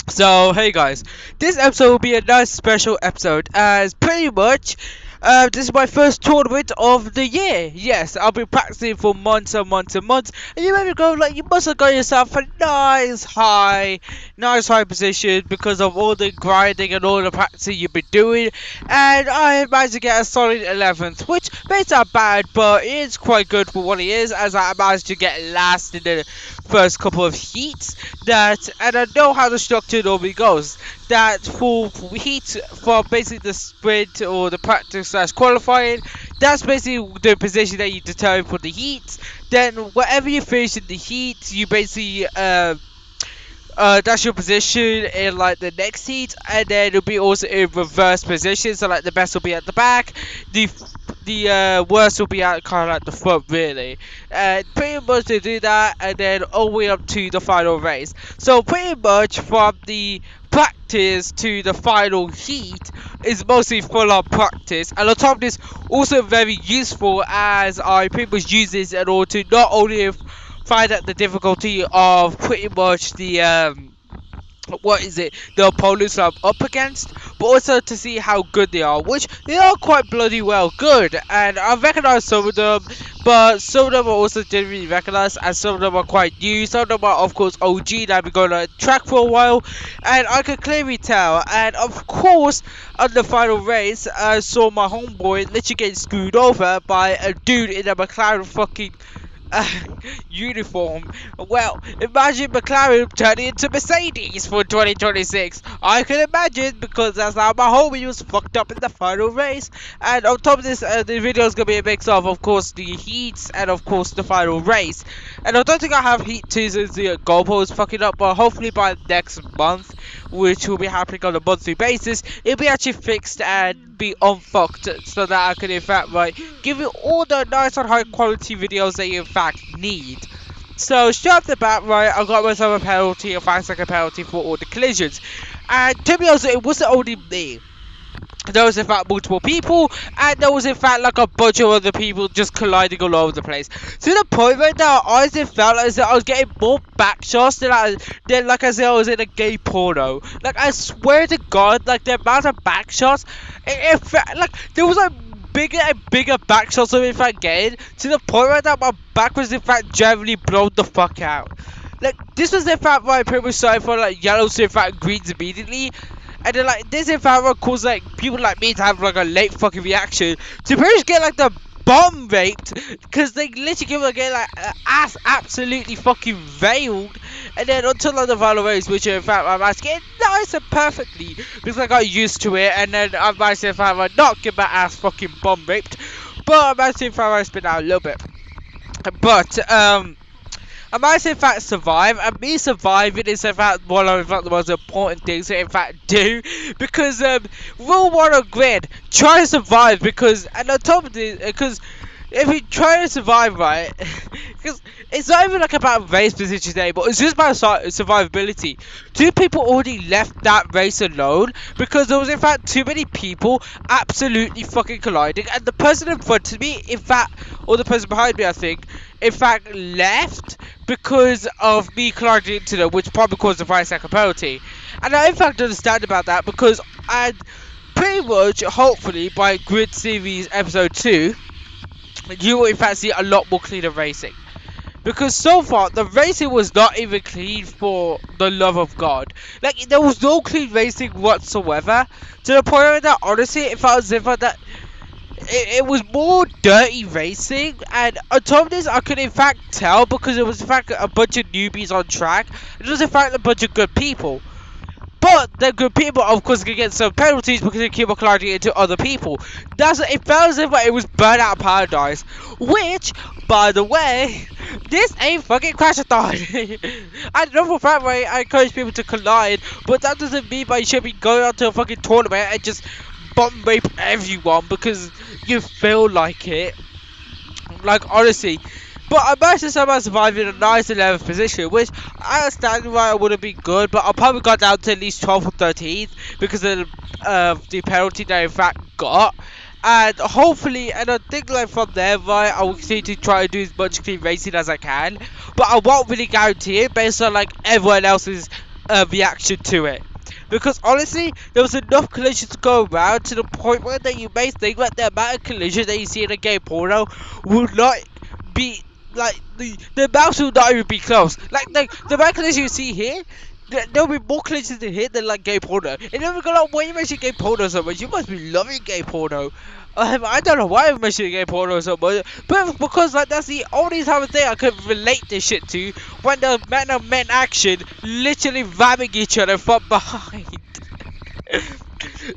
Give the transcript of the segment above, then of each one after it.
So, hey guys, this episode will be a nice special episode as pretty much this is my first tournament of the year. Yes, I've been practicing for months and months and months, and you made me go like you must have got yourself a nice high position because of all the grinding and all the practicing you've been doing, and I managed to get a solid 11th, which may sound bad, but it is quite good for what it is, as I managed to get last in the first couple of heats and I know how the structure normally goes. That for heat, for basically the sprint or the practice slash qualifying, that's basically the position that you determine for the heat. Then whatever you finish in the heat, you basically that's your position in like the next heat, and then it'll be also in reverse position. So like the best will be at the back, the worst will be at kind of like the front, really. And pretty much they do that, and then all the way up to the final race. So pretty much from the practice to the final heat is mostly full on practice, and on top of this, also very useful as I pretty much use this in order to not only find out the difficulty of pretty much the what is it, the opponents I'm up against, but also to see how good they are, which they are quite bloody well good, and I've recognized some of them, but some of them are also genuinely recognized, and some of them are quite new. Some of them are of course OG that have been going on track for a while, and I can clearly tell. And of course on the final race I saw my homeboy literally getting screwed over by a dude in a McLaren fucking uniform. Well, imagine McLaren turning into Mercedes for 2026. I can imagine, because that's how my homie was fucked up in the final race. And on top of this, the video is gonna be a mix of course, the heats and of course the final race. And I don't think I have heat 2 since the GoPro is fucking up, but hopefully by next month, which will be happening on a monthly basis, it'll be actually fixed and be unfucked, so that I can in fact give you all the nice and high quality videos that you in fact need. So straight off the bat, I got myself a penalty, a 5-second penalty for all the collisions. And to be honest, it wasn't only me. There was in fact multiple people, and there was in fact like a bunch of other people just colliding all over the place. To the point right now, I honestly felt as if I was getting more back shots than like as if I was in a gay porno. Like I swear to God, like the amount of back shots, it felt like there was like bigger and bigger back shots I'm in fact getting, to the point right now my back was in fact generally blown the fuck out. Like this was in fact why I pretty much started for like yellows to in fact greens immediately. And then like this in fact caused like people like me to have like a late fucking reaction to pretty much get like the bomb raped, because they literally give like ass absolutely fucking veiled. And then until like the final race, which in fact I managed to get nice and perfectly because I got used to it, and then I managed to in fact not get my ass fucking bomb raped, but I managed to in fact spin out a little bit. But I might in fact survive, and me surviving is in fact one of the most important things to in fact do, because rule 1 on grid, try to survive, because and on top of this, because if you try to survive because it's not even like about race position today, but it's just about survivability. 2 people already left that race alone because there was in fact too many people absolutely fucking colliding, and the person in front of me, in fact, or the person behind me, I think, in fact left because of me colliding into them, which probably caused the 5-second penalty. And I in fact understand about that, because and pretty much hopefully by Grid Series episode 2 you will in fact see a lot more cleaner racing, because so far the racing was not even clean, for the love of God. Like there was no clean racing whatsoever, to the point that honestly it felt as if that it was more dirty racing. And on top of this, I could in fact tell, because it was in fact a bunch of newbies on track. It was in fact a bunch of good people. But the good people, of course, can get some penalties because they keep colliding into other people. It felt as if it was Burnout Paradise. Which, by the way, this ain't fucking Crashathon. I know for a fact I encourage people to collide, but that doesn't mean you should be going out to a fucking tournament and just bomb rape everyone because you feel like it. Like honestly. But I managed to somehow survive in a nice 11th position, which I understand why I wouldn't be good, but I probably got down to at least 12th or 13th because of the penalty that I in fact got. And hopefully, and I think like from there, I will continue to try to do as much clean racing as I can. But I won't really guarantee it based on like everyone else's reaction to it. Because honestly, there was enough collisions to go around to the point where that you may think that the amount of collisions that you see in a game porno will not be like the amounts will not even be close. Like the amount of collisions you see here. There'll be more collisions in here than like gay porno. And then we go like, why you mention gay porno so much? You must be loving gay porno. I don't know why I'm mentioning gay porno so much, but because like that's the only type of thing I could relate this shit to, when the men of men action literally ramming each other from behind.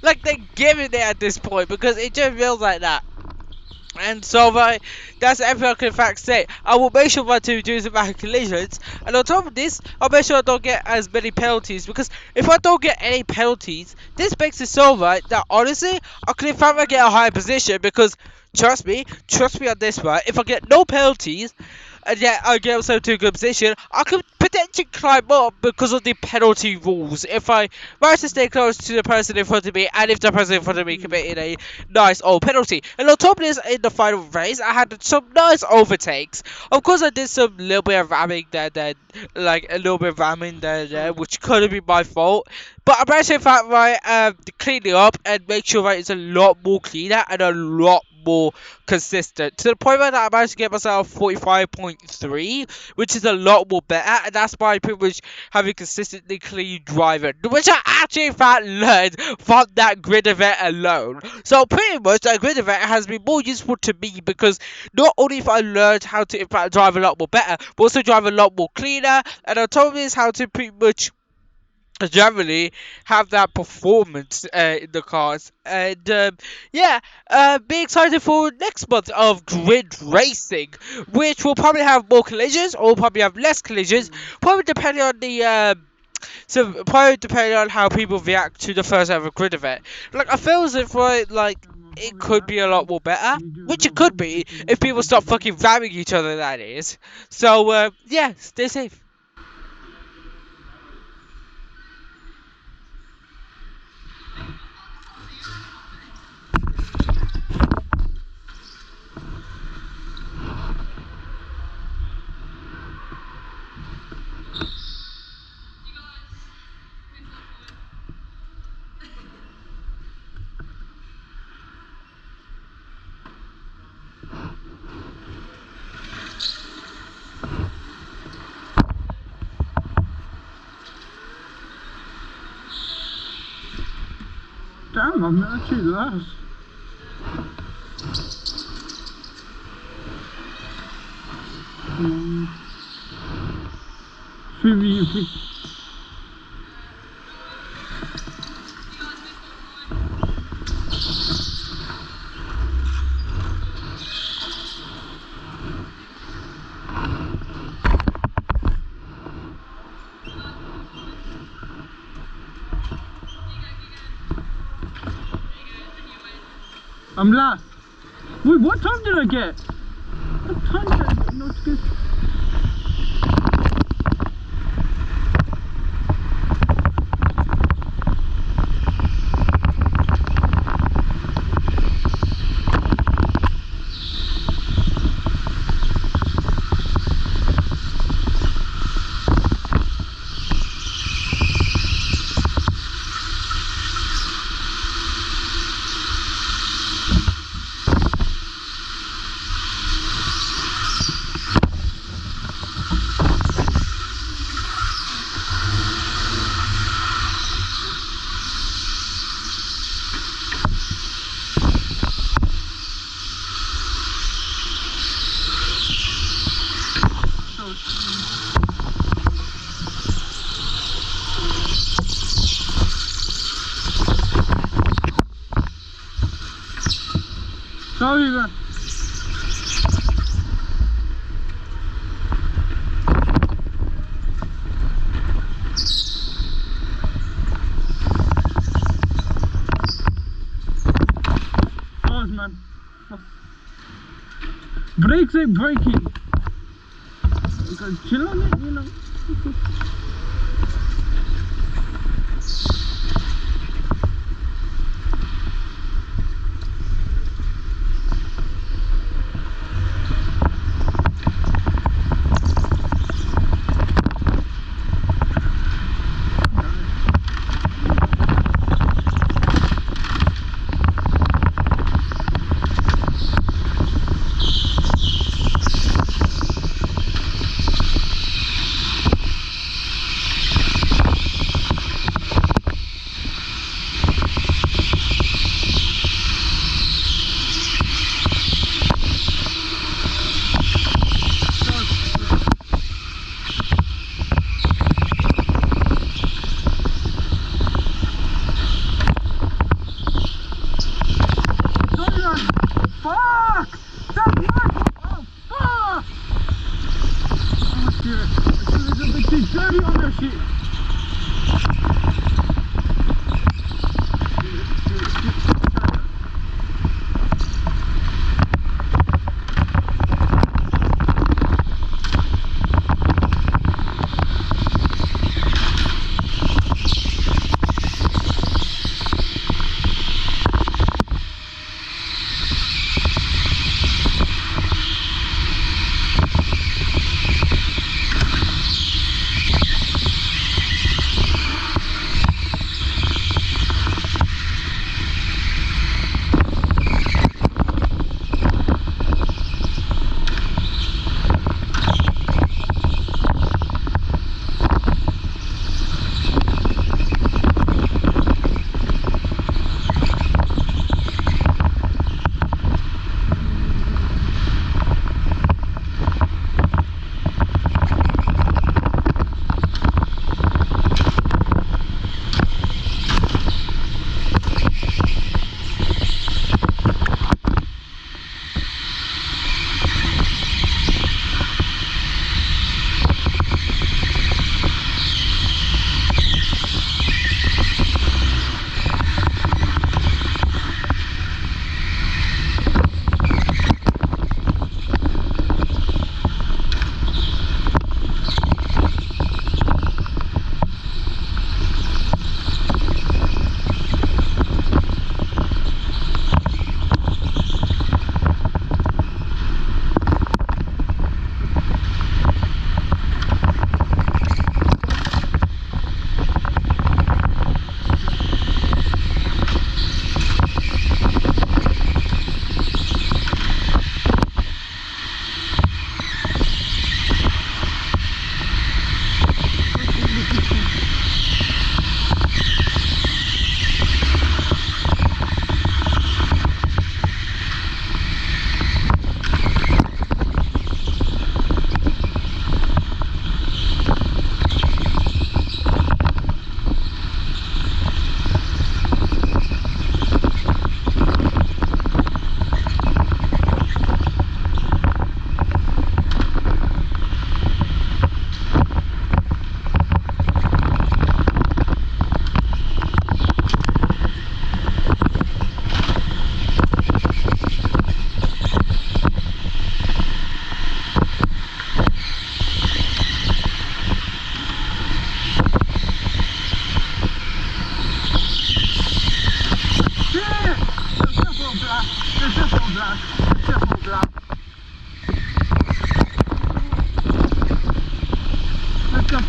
Like they're giving it at this point because it just feels like that. And so, that's everything I can in fact say. I will make sure to reduce the amount of collisions, and on top of this, I'll make sure I don't get as many penalties. Because if I don't get any penalties, this makes it so right that honestly, I can in fact get a higher position. Because trust me on this, right? If I get no penalties, and yet I get myself to a good position, I could potentially climb up because of the penalty rules. If I manage to stay close to the person in front of me, and if the person in front of me committed a nice old penalty. And on top of this, in the final race, I had some nice overtakes. Of course, I did some little bit of ramming there, like a little bit of ramming there, which could have been my fault. But I managed to, in fact, clean it up and make sure that it's a lot more cleaner and a lot more consistent, to the point where I managed to get myself 45.3, which is a lot more better, and that's by pretty much having consistently clean driving, which I actually in fact learned from that grid event alone. So pretty much that grid event has been more useful to me because not only have I learned how to in fact drive a lot more better, but also drive a lot more cleaner, and on top of this, how to pretty much generally have that performance in the cars. And yeah, be excited for next month of grid racing, which will probably have more collisions or probably have less collisions, probably depending on the so probably depending on how people react to the first ever grid event. Like I feel as if like it could be a lot more better, which it could be if people stop fucking ramming each other. That is. So yeah, stay safe. Damn, I'm actually last. Phoebe. I'm last. Wait, what time did I get? What time did I get? No, it's good. Sorry, man. Pause, man. Brakes ain't braking. You gotta chill on it, you know.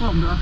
om det.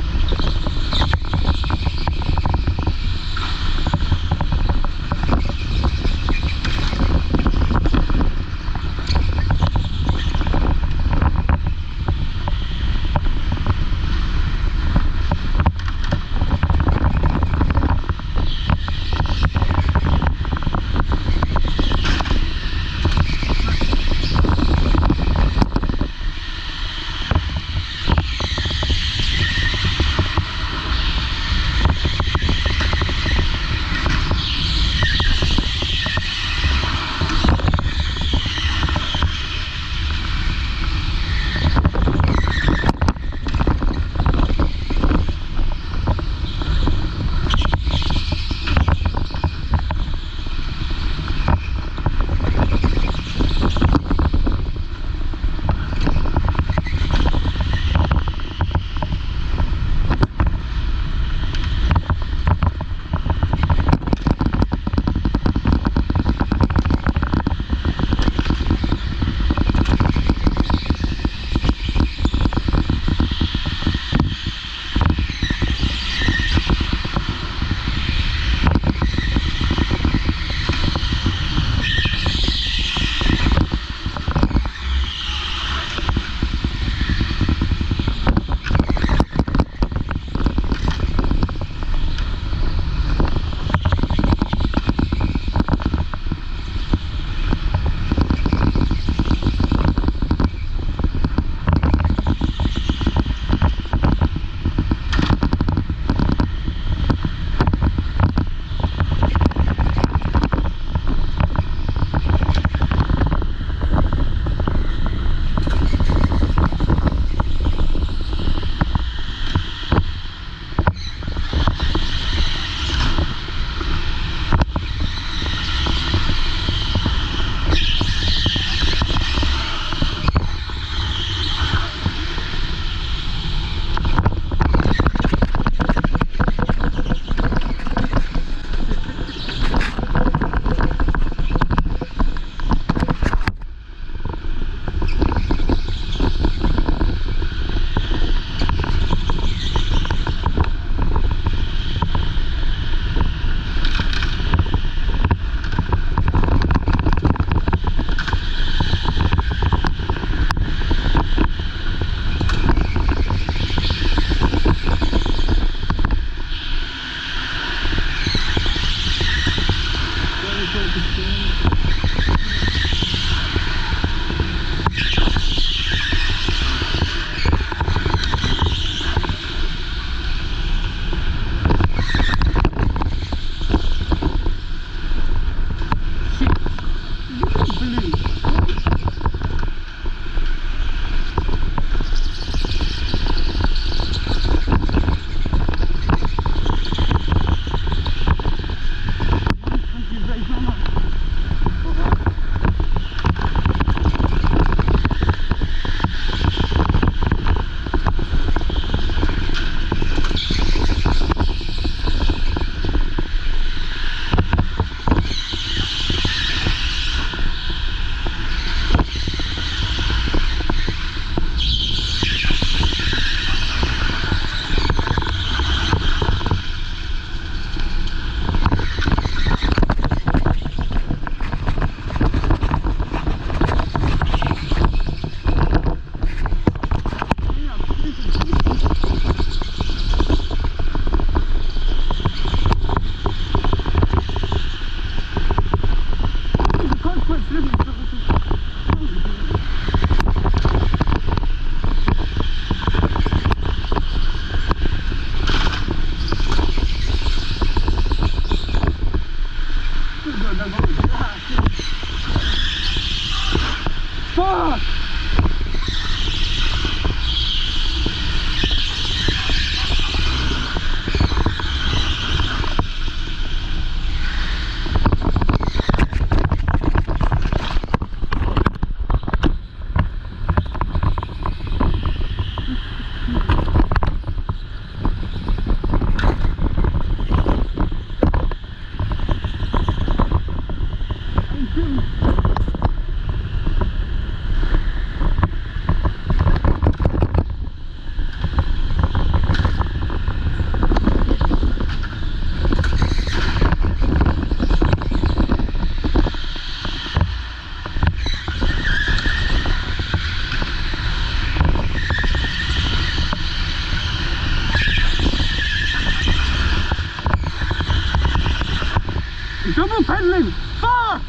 Double pedaling! Fuck!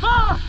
Fuck!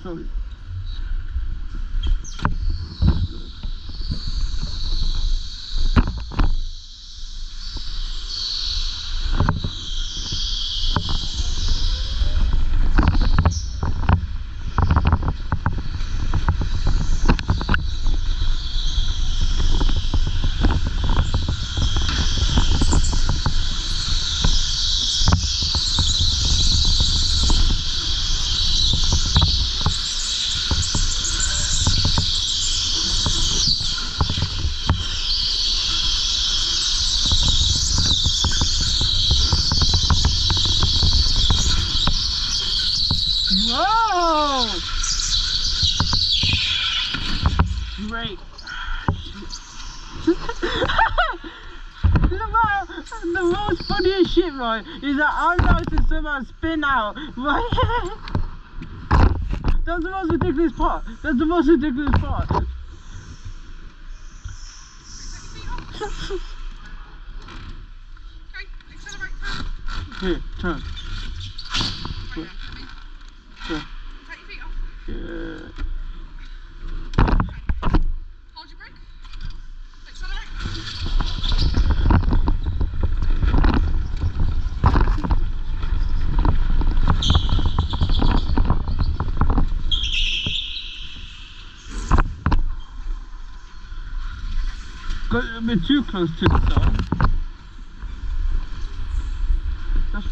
Sorry. Whoa! Great. The most funniest shit, right, is that I'm about to somehow spin out right here. That's the most ridiculous part. That's the most ridiculous part. Here, turn. Yeah. Take your feet off. Yeah. Hold your brake. Accelerate. Got a bit too close to the side. That's